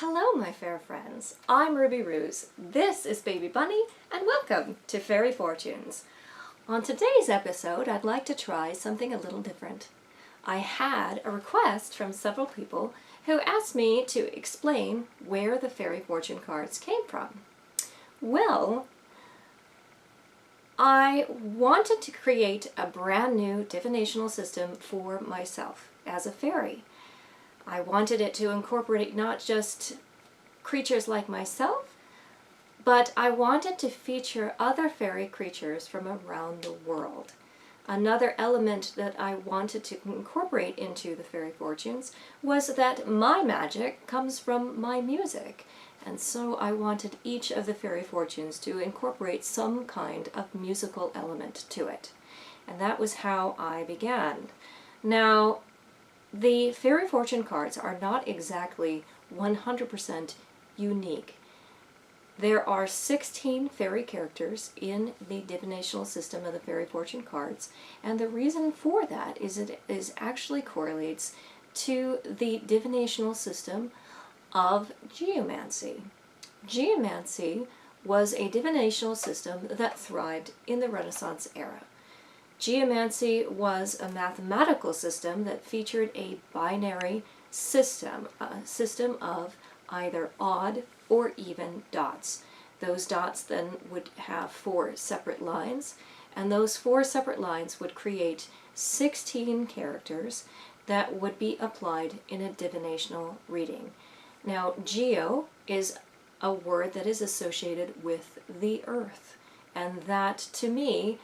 Hello my fair friends, I'm Ruby Ruse, this is Baby Bunny, and welcome to Fairy Fortunes. On today's episode I'd like to try something a little different. I had a request from several people who asked me to explain where the fairy fortune cards came from. Well, I wanted to create a brand new divinational system for myself as a fairy. I wanted it to incorporate not just creatures like myself, but I wanted to feature other fairy creatures from around the world. Another element that I wanted to incorporate into the fairy fortunes was that my magic comes from my music, and so I wanted each of the fairy fortunes to incorporate some kind of musical element to it. And that was how I began. Now, the fairy fortune cards are not exactly 100% unique. There are 16 fairy characters in the divinational system of the fairy fortune cards, and the reason for that is it actually correlates to the divinational system of Geomancy. Geomancy was a divinational system that thrived in the Renaissance era. Geomancy was a mathematical system that featured a binary system, a system of either odd or even dots. Those dots then would have 4 separate lines, and those 4 separate lines would create 16 characters that would be applied in a divinational reading. Now, geo is a word that is associated with the earth, and that, to me,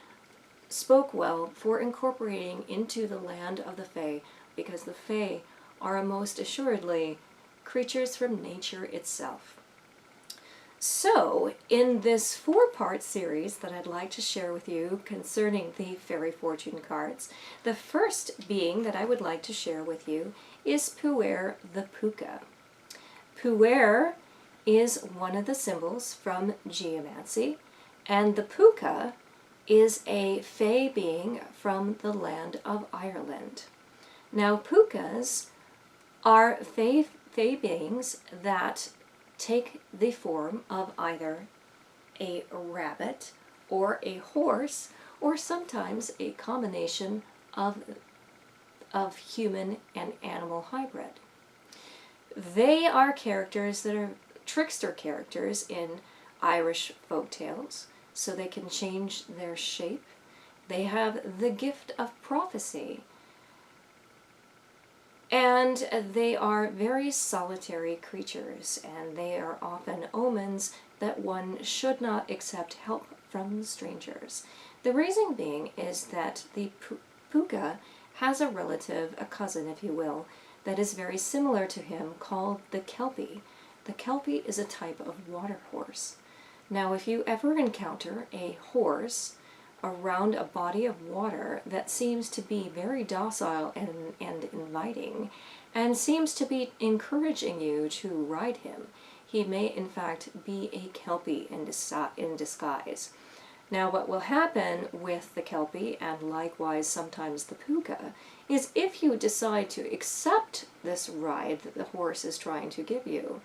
spoke well for incorporating into the land of the Fae, because the Fae are most assuredly creatures from nature itself. So, in this 4-part series that I'd like to share with you concerning the fairy fortune cards, the first being that I would like to share with you is Puer the pooka. Puer is one of the symbols from Geomancy, and the pooka is a fae being from the land of Ireland. Now, pookas are fae beings that take the form of either a rabbit or a horse, or sometimes a combination of human and animal hybrid. They are characters that are trickster characters in Irish folktales, so they can change their shape. They have the gift of prophecy, and they are very solitary creatures, and they are often omens that one should not accept help from strangers. The reason being is that the pooka has a relative, a cousin if you will, that is very similar to him, called the kelpie. The kelpie is a type of water horse. Now, if you ever encounter a horse around a body of water that seems to be very docile and inviting, and seems to be encouraging you to ride him, he may in fact be a kelpie in disguise. Now, what will happen with the kelpie, and likewise sometimes the pooka, is if you decide to accept this ride that the horse is trying to give you,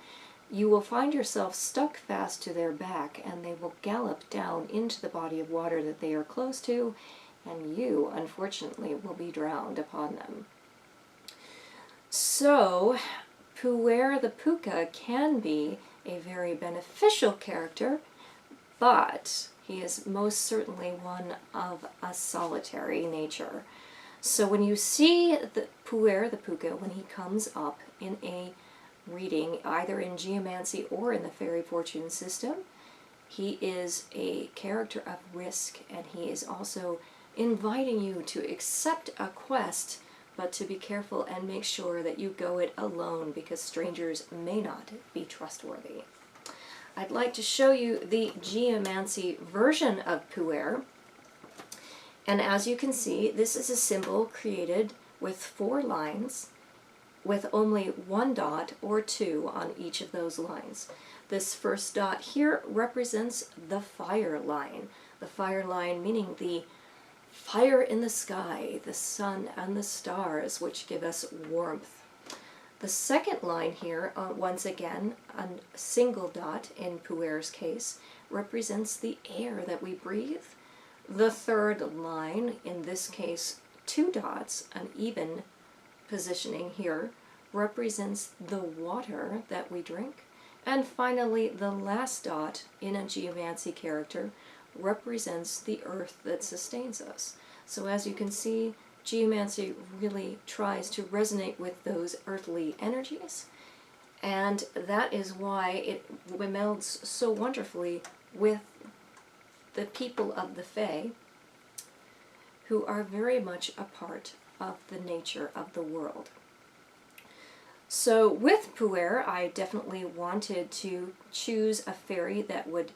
you will find yourself stuck fast to their back, and they will gallop down into the body of water that they are close to, and you, unfortunately, will be drowned upon them. So, Puer the pooka can be a very beneficial character, but he is most certainly one of a solitary nature. So when you see the Puer the pooka, when he comes up in a reading, either in Geomancy or in the fairy fortune system, he is a character of risk, and he is also inviting you to accept a quest, but to be careful and make sure that you go it alone, because strangers may not be trustworthy. I'd like to show you the Geomancy version of Puer, and as you can see, this is a symbol created with 4 lines, with only 1 dot or 2 on each of those lines. This first dot here represents the fire line. The fire line meaning the fire in the sky, the sun and the stars, which give us warmth. The second line here, once again, a single dot in Puer's case, represents the air that we breathe. The third line, in this case 2 dots, an even positioning here, represents the water that we drink. And finally, the last dot in a geomancy character represents the earth that sustains us. So as you can see, geomancy really tries to resonate with those earthly energies, and that is why it melds so wonderfully with the people of the Fae, who are very much a part of the nature of the world. So with Puer, I definitely wanted to choose a fairy that would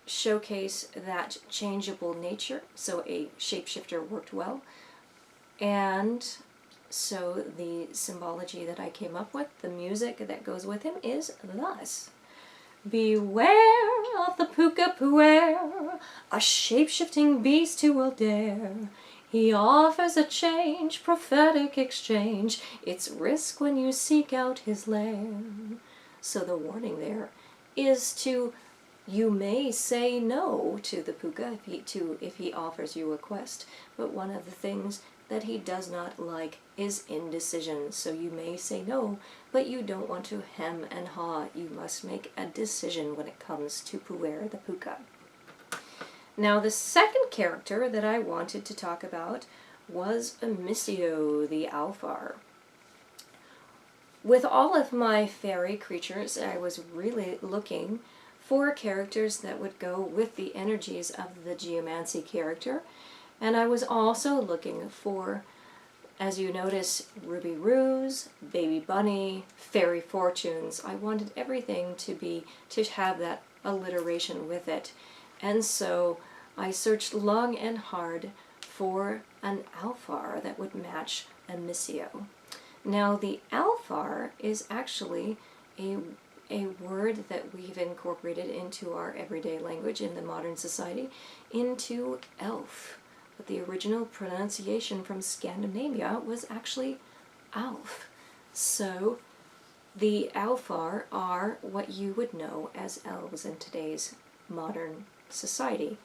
showcase that changeable nature, so a shapeshifter worked well. And so the symbology that I came up with, the music that goes with him, is thus. Beware of the pooka Puer, a shape-shifting beast who will dare. He offers a change, prophetic exchange. It's risk when you seek out his lair. So the warning there is to, you may say no to the pooka if he offers you a quest, but one of the things that he does not like is indecision. So you may say no, but you don't want to hem and haw. You must make a decision when it comes to Puer the pooka. Now the second character that I wanted to talk about was Missio the Alfar. With all of my fairy creatures, I was really looking for characters that would go with the energies of the Geomancy character, and I was also looking for, as you notice, Ruby Ruse, Baby Bunny, Fairy Fortunes. I wanted everything to have that alliteration with it. And so I searched long and hard for an Alfar that would match a Missio. Now the Alfar is actually a word that we've incorporated into our everyday language in the modern society into elf. But the original pronunciation from Scandinavia was actually Alf. So the Alfar are what you would know as elves in today's modern society.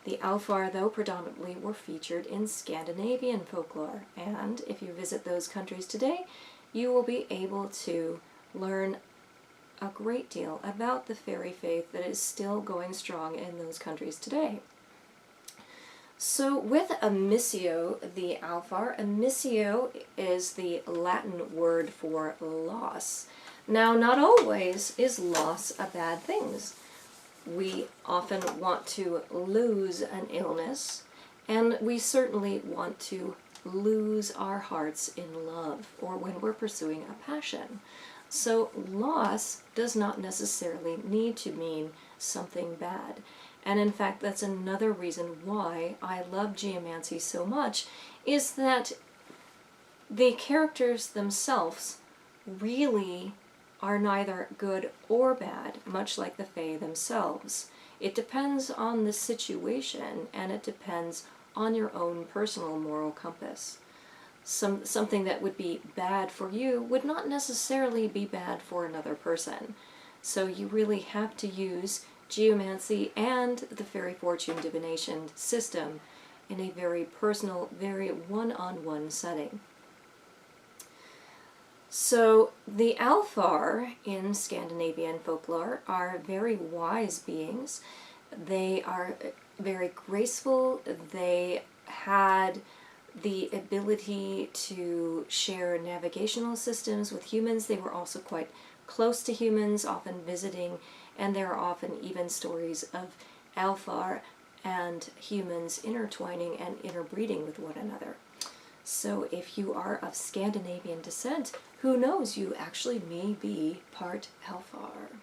The Alfar, though, predominantly were featured in Scandinavian folklore, and if you visit those countries today, you will be able to learn a great deal about the fairy faith that is still going strong in those countries today. So with a Missio, the Alfar, a Missio is the Latin word for loss. Now, not always is loss a bad thing. We often want to lose an illness, and we certainly want to lose our hearts in love or when we're pursuing a passion. So loss does not necessarily need to mean something bad. And in fact, that's another reason why I love Geomancy so much, is that the characters themselves really are neither good or bad, much like the Fae themselves. It depends on the situation, and it depends on your own personal moral compass. Something that would be bad for you would not necessarily be bad for another person. So you really have to use Geomancy and the Fairy Fortune divination system in a very personal, very one-on-one setting. So the Alfar in Scandinavian folklore are very wise beings. They are very graceful. They had the ability to share navigational systems with humans. They were also quite close to humans, often visiting, and there are often even stories of Alfar and humans intertwining and interbreeding with one another. So if you are of Scandinavian descent, who knows, you actually may be part Alfar.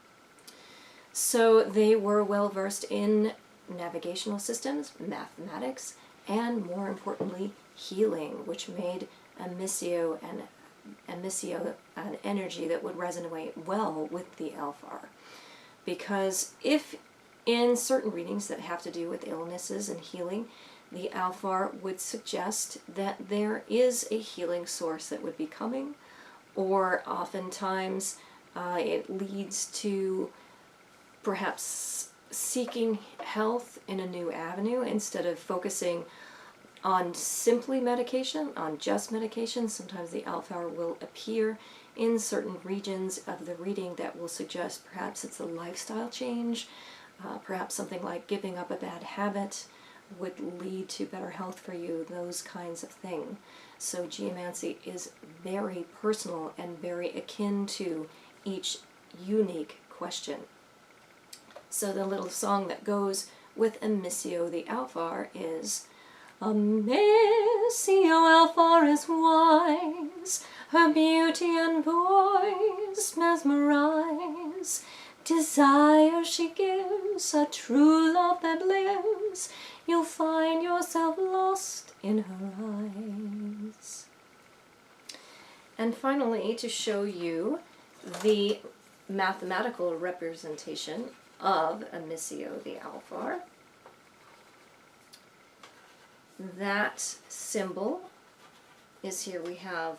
So they were well versed in navigational systems, mathematics, and more importantly, healing, which made a Missio an energy that would resonate well with the Alfar. Because if in certain readings that have to do with illnesses and healing, the Alfar would suggest that there is a healing source that would be coming, or oftentimes it leads to perhaps seeking health in a new avenue instead of focusing on simply medication, on just medication. Sometimes the alpha hour will appear in certain regions of the reading that will suggest perhaps it's a lifestyle change, perhaps something like giving up a bad habit would lead to better health for you, those kinds of things. So geomancy is very personal and very akin to each unique question. So the little song that goes with a Missio the Alfar is, a Missio Alfar is wise, her beauty and voice mesmerize. Desire she gives, a true love that lives, you'll find yourself lost in her eyes. And finally, to show you the mathematical representation of a Missio the Alfar, that symbol is here. We have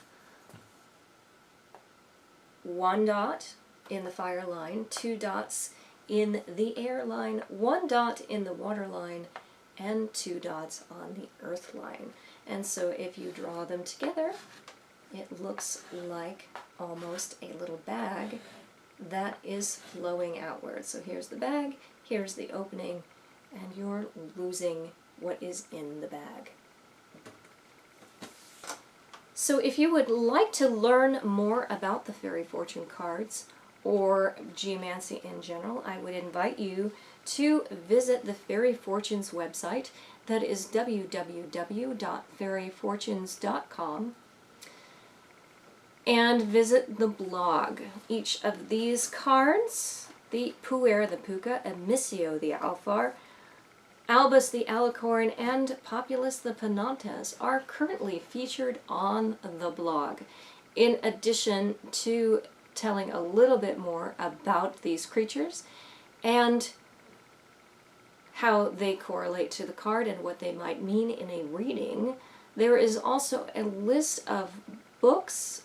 1 dot in the fire line, 2 dots in the air line, 1 dot in the water line, and 2 dots on the earth line. And so if you draw them together, it looks like almost a little bag that is flowing outwards. So here's the bag, here's the opening, and you're losing what is in the bag. So if you would like to learn more about the fairy fortune cards or geomancy in general, I would invite you to visit the Fairy Fortunes website. That is www.fairyfortunes.com, and visit the blog. Each of these cards, the Puer, the pooka, and Missio the Alfar, Albus the Alicorn, and Populus the Penantes are currently featured on the blog, in addition to telling a little bit more about these creatures and how they correlate to the card and what they might mean in a reading. There is also a list of books,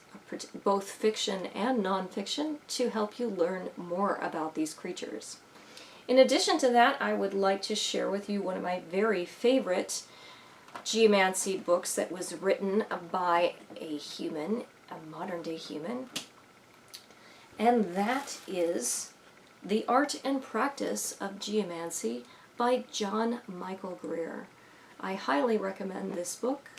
both fiction and nonfiction, to help you learn more about these creatures. In addition to that, I would like to share with you one of my very favorite geomancy books that was written by a human, a modern-day human, and that is The Art and Practice of Geomancy by John Michael Greer. I highly recommend this book.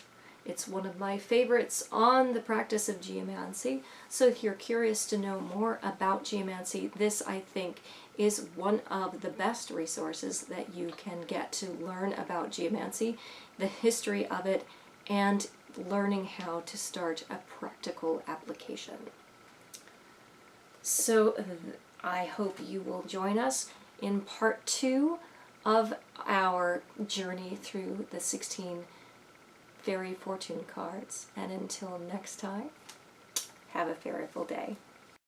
It's one of my favorites on the practice of geomancy, so if you're curious to know more about geomancy, this, I think, is one of the best resources that you can get to learn about geomancy, the history of it, and learning how to start a practical application. So I hope you will join us in part 2 of our journey through the 16 Fairy Fortune cards. And until next time, have a fairiful day.